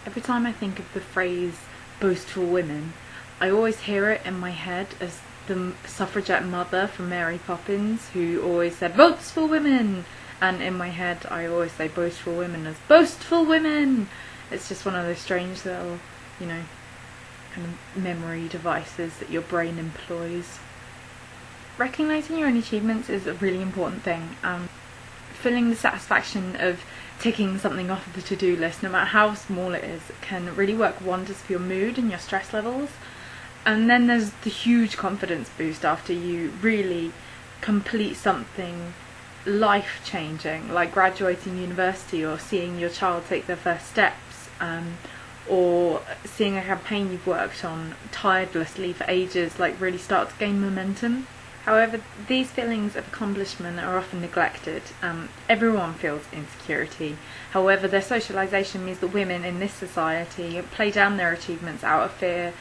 Every time I think of the phrase boastful women, I always hear it in my head as the suffragette mother from Mary Poppins who always said boastful women, and in my head I always say boastful women as boastful women. It's just one of those strange little, kind of memory devices that your brain employs. Recognising your own achievements is a really important thing. Feeling the satisfaction of ticking something off of the to-do list, no matter how small it is, can really work wonders for your mood and your stress levels. And then there's the huge confidence boost after you really complete something life-changing, like graduating university or seeing your child take their first steps, or seeing a campaign you've worked on tirelessly for ages really start to gain momentum. However, these feelings of accomplishment are often neglected. Everyone feels insecurity. However, their socialisation means that women in this society play down their achievements out of fear,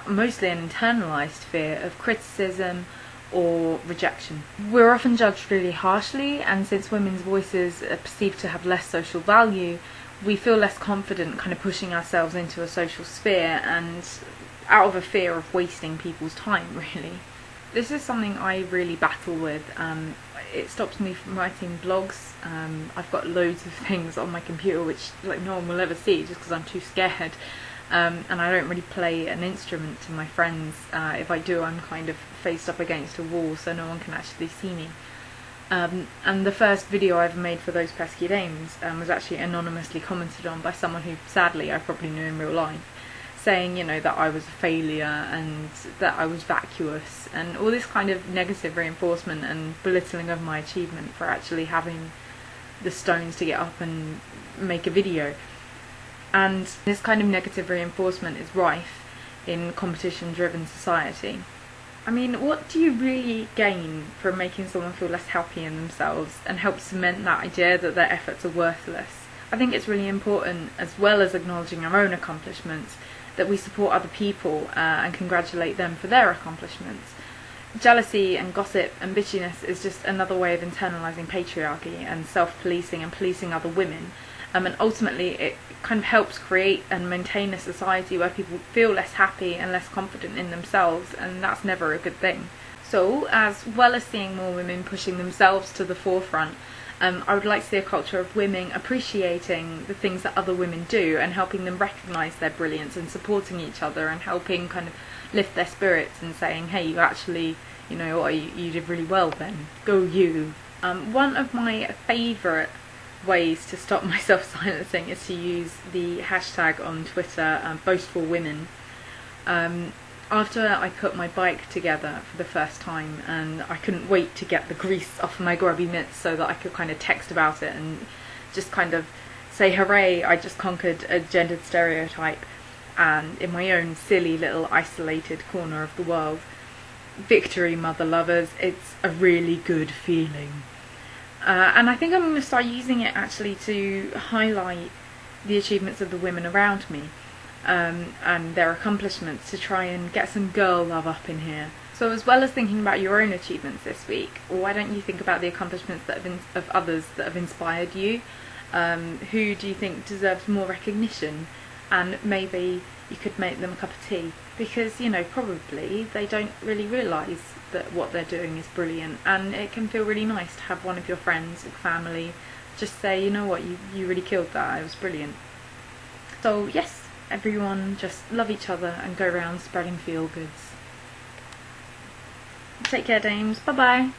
mostly an internalised fear of criticism or rejection. We're often judged really harshly, and since women's voices are perceived to have less social value, we feel less confident kind of pushing ourselves into a social sphere, and out of a fear of wasting people's time, really. This is something I really battle with. It stops me from writing blogs. I've got loads of things on my computer which no one will ever see just because I'm too scared. And I don't really play an instrument to my friends. If I do, I'm kind of faced up against a wall so no one can actually see me. And the first video I ever made for Those Pesky Dames was actually anonymously commented on by someone who sadly I probably knew in real life, saying, that I was a failure and that I was vacuous and all this kind of negative reinforcement and belittling of my achievement for actually having the stones to get up and make a video. And this kind of negative reinforcement is rife in competition-driven society. I mean, what do you really gain from making someone feel less happy in themselves and help cement that idea that their efforts are worthless? I think it's really important, as well as acknowledging our own accomplishments, that we support other people and congratulate them for their accomplishments. Jealousy and gossip and bitchiness is just another way of internalising patriarchy and self-policing and policing other women. And ultimately it kind of helps create and maintain a society where people feel less happy and less confident in themselves, and that's never a good thing. So, as well as seeing more women pushing themselves to the forefront, I would like to see a culture of women appreciating the things that other women do and helping them recognise their brilliance and supporting each other and helping kind of lift their spirits and saying, hey, you actually, you did really well then, go you. One of my favourite ways to stop myself silencing is to use the hashtag on Twitter, boastfulwomen. After I put my bike together for the first time, and I couldn't wait to get the grease off my grubby mitts so that I could kind of text about it and just kind of say, hooray, I just conquered a gendered stereotype, and in my own silly little isolated corner of the world. Victory, mother lovers, it's a really good feeling. And I think I'm going to start using it actually to highlight the achievements of the women around me. And their accomplishments, to try and get some girl love up in here. So as well as thinking about your own achievements this week, why don't you think about the accomplishments of others that have inspired you? Who do you think deserves more recognition? And maybe you could make them a cup of tea, because probably they don't really realise that what they're doing is brilliant, and it can feel really nice to have one of your friends or family just say, you know what, you really killed that, it was brilliant. So yes, everyone just love each other and go around spreading feel goods. Take care, dames. Bye bye.